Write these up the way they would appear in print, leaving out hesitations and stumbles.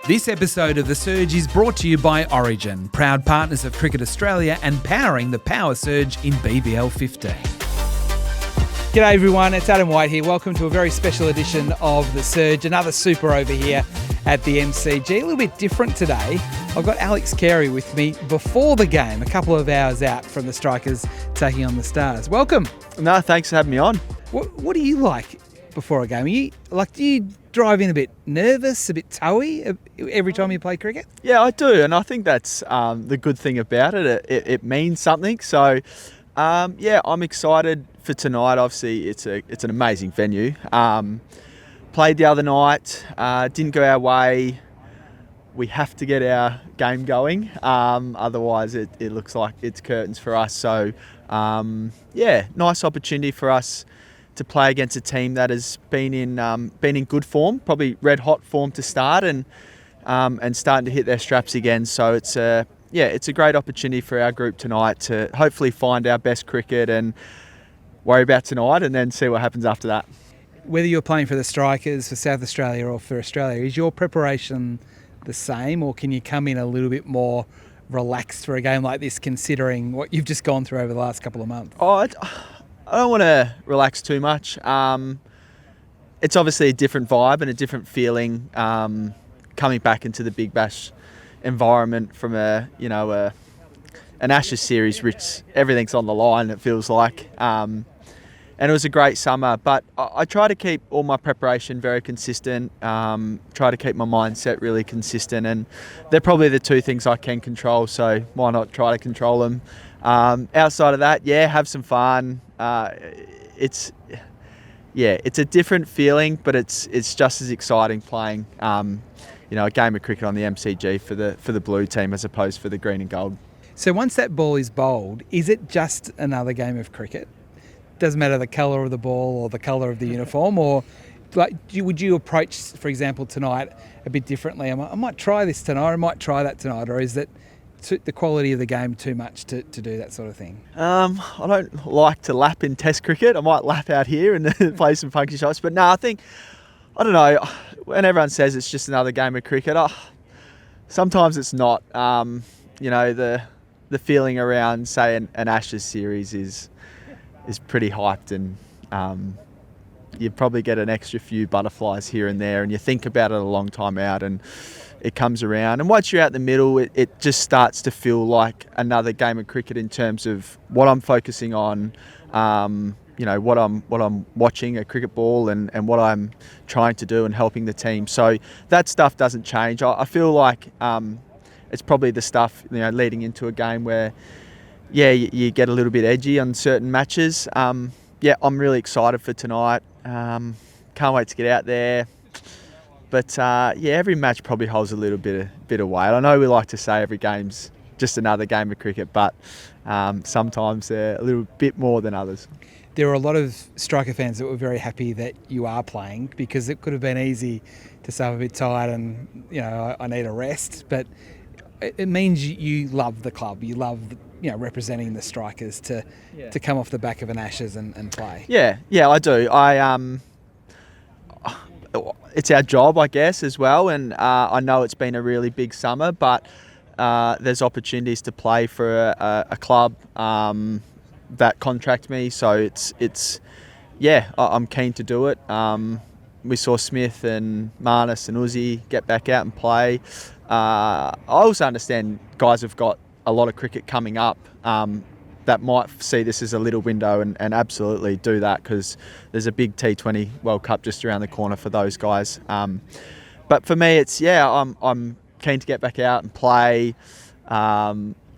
This episode of The Surge is brought to you by Origin, proud partners of Cricket Australia and powering the power surge in BBL 15. G'day everyone, it's Adam White here. Welcome to a very special edition of The Surge, another super over here at the MCG. A little bit different today. I've got Alex Carey with me before the game, a couple of hours out from the Strikers taking on the Stars. Welcome. No, thanks for having me on. What do you like before a game? Do you drive in a bit nervous, a bit toey every time you play cricket? Yeah, I do, and I think that's the good thing about it. It means something. So, I'm excited for tonight. Obviously, it's an amazing venue. Played the other night, didn't go our way. We have to get our game going, otherwise it looks like it's curtains for us. So, nice opportunity for us to play against a team that has been in good form, probably red hot form to start, and starting to hit their straps again. So it's a great opportunity for our group tonight to hopefully find our best cricket and worry about tonight, and then see what happens after that. Whether you're playing for the Strikers, for South Australia or for Australia, is your preparation the same, or can you come in a little bit more relaxed for a game like this, considering what you've just gone through over the last couple of months? I don't want to relax too much. It's obviously a different vibe and a different feeling coming back into the Big Bash environment from an Ashes series, which everything's on the line, it feels like. And it was a great summer, but I try to keep all my preparation very consistent, try to keep my mindset really consistent, and they're probably the two things I can control, so why not try to control them? Outside of that, have some fun. It's a different feeling, but it's just as exciting playing a game of cricket on the MCG for the blue team as opposed for the green and gold. So once that ball is bowled, is it just another game of cricket? Doesn't matter the colour of the ball or the colour of the uniform, or would you approach, for example, tonight a bit differently? I might try this tonight, I might try that tonight, or is that the quality of the game too much to do that sort of thing? I don't like to lap in Test cricket. I might lap out here and play some funky shots, but no, I don't know, when everyone says it's just another game of cricket, sometimes it's not. The feeling around, say, an Ashes series is pretty hyped, and you probably get an extra few butterflies here and there, and you think about it a long time out, and it comes around. And once you're out the middle, it just starts to feel like another game of cricket in terms of what I'm focusing on, what I'm watching, a cricket ball, and what I'm trying to do and helping the team. So that stuff doesn't change. I feel like it's probably the stuff leading into a game where you get a little bit edgy on certain matches. I'm really excited for tonight. Can't wait to get out there. But every match probably holds a little bit of weight. I know we like to say every game's just another game of cricket, but sometimes they're a little bit more than others. There are a lot of Striker fans that were very happy that you are playing, because it could have been easy to say I'm a bit tired and I need a rest. But it means you love the club. You love representing the Strikers to come off the back of an Ashes and play. Yeah, I do. It's our job, I guess, as well, and I know it's been a really big summer, but there's opportunities to play for a club that contract me, so I'm keen to do it. We saw Smith and Marnus and Aussie get back out and play. I also understand guys have got a lot of cricket coming up that might see this as a little window and absolutely do that, because there's a big T20 World Cup just around the corner for those guys. But for me, I'm keen to get back out and play.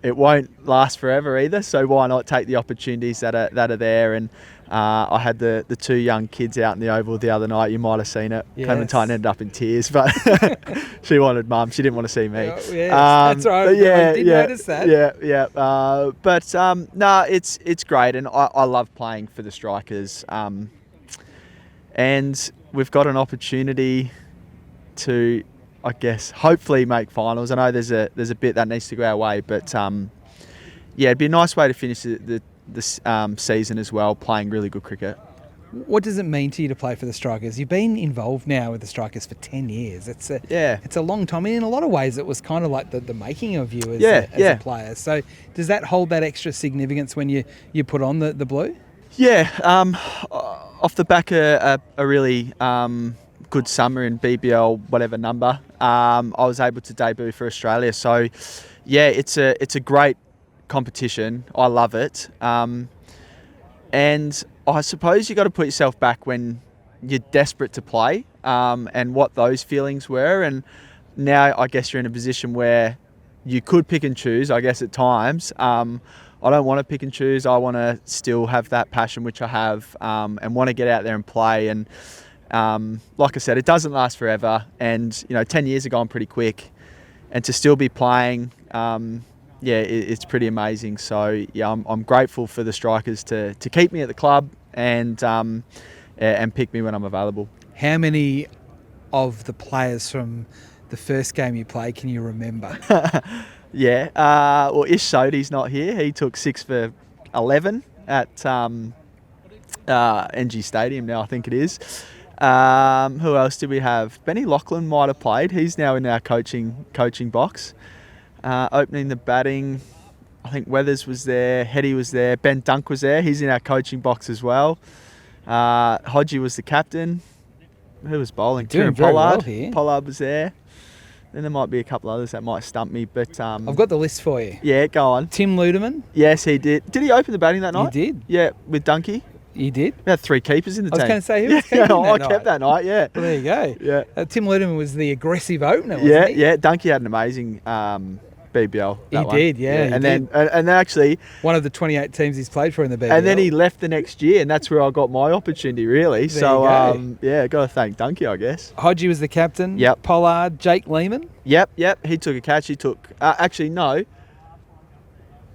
It won't last forever either, so why not take the opportunities that are there? And I had the two young kids out in the Oval the other night. You might have seen it. Yes. Clementine ended up in tears, but she wanted mum. She didn't want to see me. Yes, that's right. I did notice that. It's great, and I love playing for the Strikers. And we've got an opportunity to, I guess, hopefully make finals. I know there's a bit that needs to go our way, but it'd be a nice way to finish the season as well, playing really good cricket. What does it mean to you to play for the Strikers? You've been involved now with the Strikers for 10 years. It's a long time. And in a lot of ways, it was kind of like the making of you as a player. So does that hold that extra significance when you put on the blue? Yeah. Off the back of a really good summer in BBL, whatever number, I was able to debut for Australia. So, yeah, it's a great competition. I love it. And I suppose you got to put yourself back when you're desperate to play, and what those feelings were. And now I guess you're in a position where you could pick and choose, I guess, at times. I don't want to pick and choose. I want to still have that passion, which I have, and want to get out there and play. And like I said, it doesn't last forever. And, 10 years have gone pretty quick. And to still be playing, it's pretty amazing. So, yeah, I'm grateful for the Strikers to keep me at the club and pick me when I'm available. How many of the players from the first game you played can you remember? Yeah. Well, Ish Sodhi's not here. He took 6 for 11 at NG Stadium now, I think it is. Who else did we have? Benny Lachlan might have played. He's now in our coaching box. Opening the batting, I think Weathers was there, Hetty was there, Ben Dunk was there. He's in our coaching box as well. Hodgie was the captain. Who was bowling? Doing very well here. Pollard was there. Then there might be a couple others that might stump me, but I've got the list for you. Yeah, go on. Tim Ludeman. Yes, he did. Did he open the batting that night? He did. Yeah, with Dunkey. You did? We had 3 keepers in the team. I was going to say, who was keeping that night? I kept that night, yeah. Well, there you go. Yeah. Tim Ludeman was the aggressive opener, wasn't he? Yeah. Dunkey had an amazing BBL. He did, yeah. And then actually, one of the 28 teams he's played for in the BBL. And then he left the next year, and that's where I got my opportunity, really. There you go. Got to thank Dunkey, I guess. Hodgie was the captain. Yep. Pollard, Jake Lehman. Yep. He took a catch. He took... actually, no.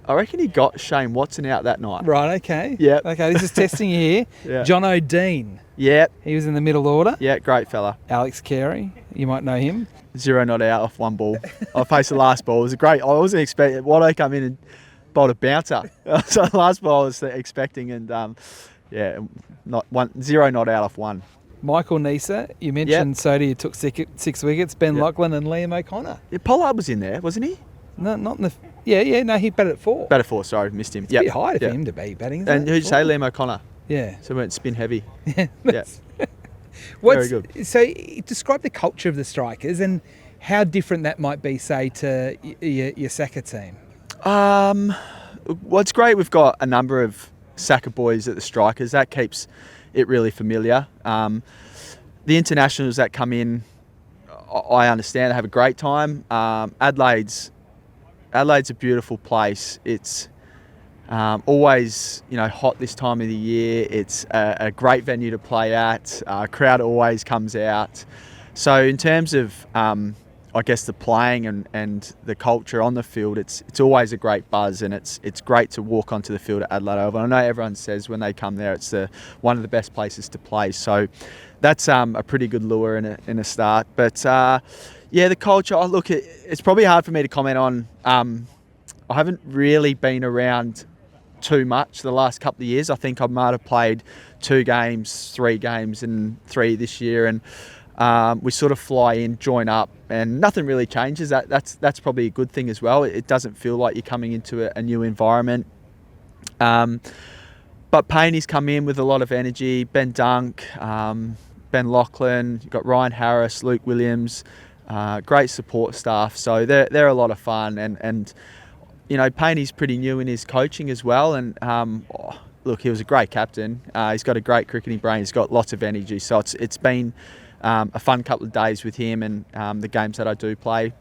I reckon he got Shane Watson out that night. Right, okay. Yep. Okay, this is testing you here. Yeah. John O'Dean. Yep. He was in the middle order. Yeah, great fella. Alex Carey. You might know him. 0 not out off 1 ball. I faced the last ball. It was great. I wasn't expecting... Watto come in and bowled a bouncer. So the last ball I was expecting, and 0 not out off 1. Michael Neser, you mentioned Sodhi, who took 6 wickets. Ben Lachlan and Liam O'Connor. Yeah, Pollard was in there, wasn't he? No, not in the... Yeah, no, he batted at 4. Batted 4, sorry, missed him. It's a bit high for him to be batting, isn't And it? who'd you say, Liam O'Connor? Yeah. So we went spin heavy. Yeah. Very good. So describe the culture of the Strikers and how different that might be, say, to your Saka team. Well, it's great we've got a number of Saka boys at the Strikers. That keeps it really familiar. The internationals that come in, I understand, they have a great time. Adelaide's a beautiful place. It's always, hot this time of the year. It's a great venue to play at. Crowd always comes out. So in terms of, I guess, the playing and the culture on the field, it's always a great buzz, and it's great to walk onto the field at Adelaide Oval. I know everyone says when they come there it's one of the best places to play. So that's a pretty good lure in a start. But the culture. Look, it's probably hard for me to comment on. I haven't really been around too much the last couple of years. I think I might have played 2 games, 3 games, and 3 this year, and we sort of fly in, join up, and nothing really changes. That's probably a good thing as well. It doesn't feel like you're coming into a new environment. But Payne's come in with a lot of energy. Ben Dunk, Ben Lachlan, you've got Ryan Harris, Luke Williams, great support staff. So they're a lot of fun, and Payne's pretty new in his coaching as well. And look, he was a great captain. He's got a great cricketing brain. He's got lots of energy. So it's been a fun couple of days with him and the games that I do play.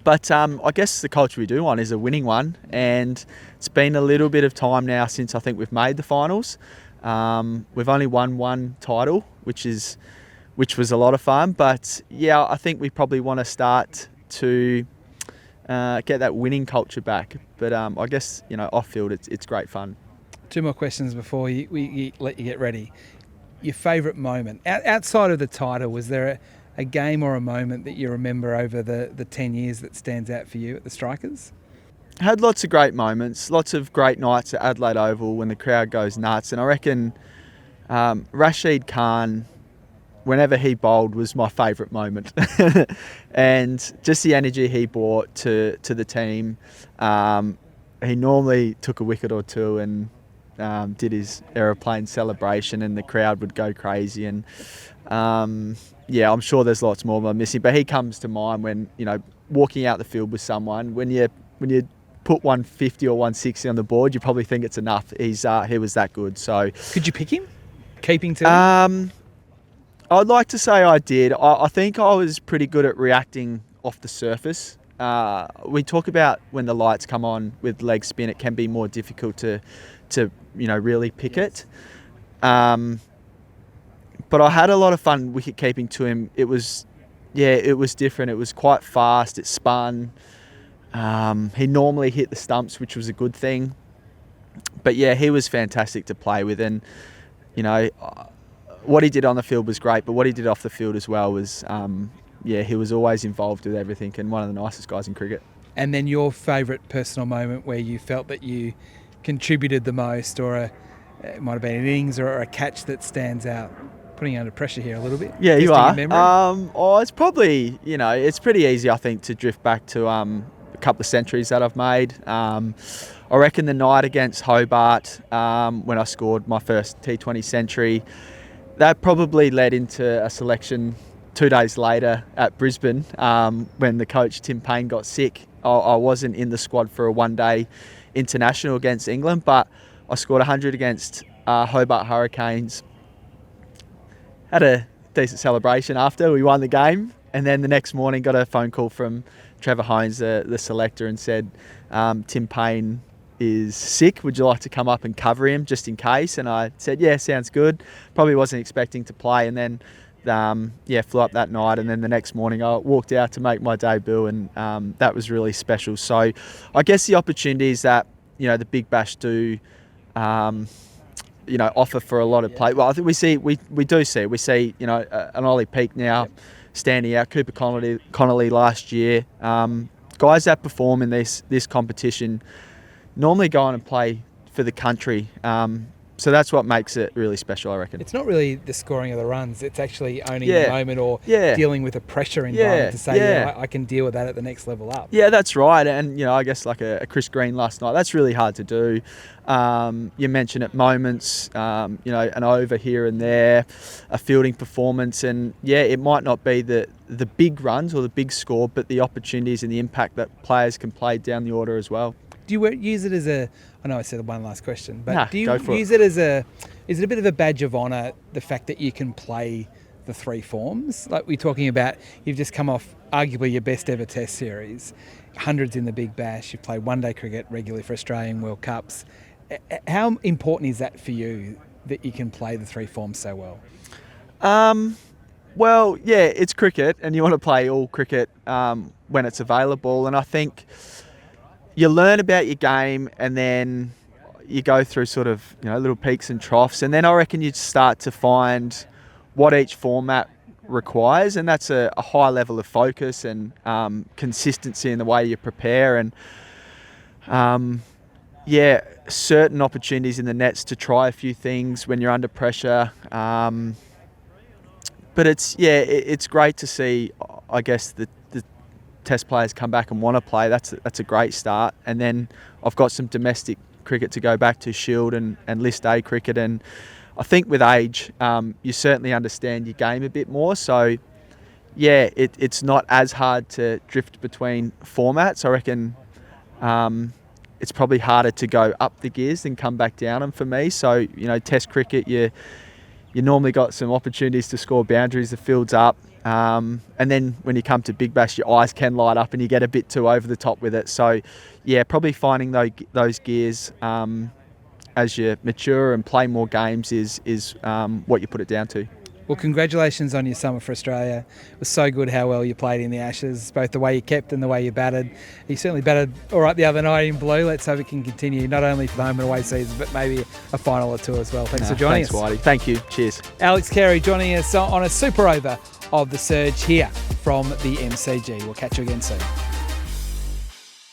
But I guess the culture we do want is a winning one, and it's been a little bit of time now since I think we've made the finals. We've only won 1 title, which was a lot of fun. But yeah, I think we probably want to start to get that winning culture back. But I guess off field it's great fun. 2 more questions before we let you get ready. Your favourite moment outside of the title, was there a game or a moment that you remember over the 10 years that stands out for you at the Strikers? Had lots of great moments, lots of great nights at Adelaide Oval when the crowd goes nuts, and I reckon Rashid Khan, whenever he bowled, was my favourite moment. And just the energy he brought to the team. He normally took a wicket or two and did his aeroplane celebration, and the crowd would go crazy. And yeah, I'm sure there's lots more I'm missing, but he comes to mind when, walking out the field with someone, when you put 150 or 160 on the board, you probably think it's enough. He was that good. So could you pick him? Keeping to him? I'd like to say I did. I think I was pretty good at reacting off the surface. We talk about when the lights come on with leg spin, it can be more difficult to really pick it. But I had a lot of fun wicket keeping to him. It was different. It was quite fast. It spun. He normally hit the stumps, which was a good thing. But yeah, he was fantastic to play with, and what he did on the field was great, but what he did off the field as well was, he was always involved with everything, and one of the nicest guys in cricket. And then your favourite personal moment where you felt that you contributed the most, or it might have been an innings or a catch that stands out? Putting you under pressure here a little bit. Yeah, you are. It's probably, it's pretty easy, I think, to drift back to a couple of centuries that I've made. I reckon the night against Hobart, when I scored my first T20 century, that probably led into a selection 2 days later at Brisbane, when the coach Tim Payne got sick. I wasn't in the squad for a one-day international against England, but I scored 100 against Hobart Hurricanes. Had a decent celebration after we won the game, and then the next morning got a phone call from Trevor Hones, the selector, and said, Tim Payne is sick, would you like to come up and cover him just in case? And I said, yeah, sounds good. Probably wasn't expecting to play, and then flew up that night, and then the next morning I walked out to make my debut, and that was really special. So I guess the opportunities that the Big Bash do offer for a lot of play. Well, I think we see an Ollie Peak now standing out, Cooper Connolly last year, guys that perform in this competition normally go on and play for the country. So that's what makes it really special, I reckon. It's not really the scoring of the runs, it's actually owning the moment or dealing with a pressure environment to say, I can deal with that at the next level up. Yeah, that's right. And, I guess like a Chris Green last night, that's really hard to do. You mentioned at moments, an over here and there, a fielding performance. And, it might not be the big runs or the big score, but the opportunities and the impact that players can play down the order as well. Do you use it as I know I said one last question, but do you use it as is it a bit of a badge of honour, the fact that you can play the three forms? Like we're talking about, you've just come off arguably your best ever test series, hundreds in the Big Bash, you've played one day cricket regularly for Australian World Cups. How important is that for you, that you can play the three forms so well? Well, it's cricket, and you want to play all cricket when it's available, and I think you learn about your game, and then you go through sort of little peaks and troughs, and then I reckon you start to find what each format requires, and that's a high level of focus and consistency in the way you prepare, and certain opportunities in the nets to try a few things when you're under pressure. But it's great to see, I guess, the test players come back and want to play. That's a great start. And then I've got some domestic cricket to go back to, Shield and List A cricket. And I think with age, you certainly understand your game a bit more. So, it's not as hard to drift between formats. I reckon it's probably harder to go up the gears than come back down them for me. So, test cricket, you normally got some opportunities to score boundaries, the field's up. And then when you come to Big Bash, your eyes can light up and you get a bit too over the top with it. So, probably finding those gears as you mature and play more games is what you put it down to. Well, congratulations on your summer for Australia. It was so good how well you played in the Ashes, both the way you kept and the way you batted. You certainly batted all right the other night in blue. Let's hope it can continue, not only for the home and away season, but maybe a final or two as well. Thanks for joining us. Thanks, Whitey. Thank you. Cheers. Alex Carey joining us on a super over of the Surge here from the MCG. We'll catch you again soon.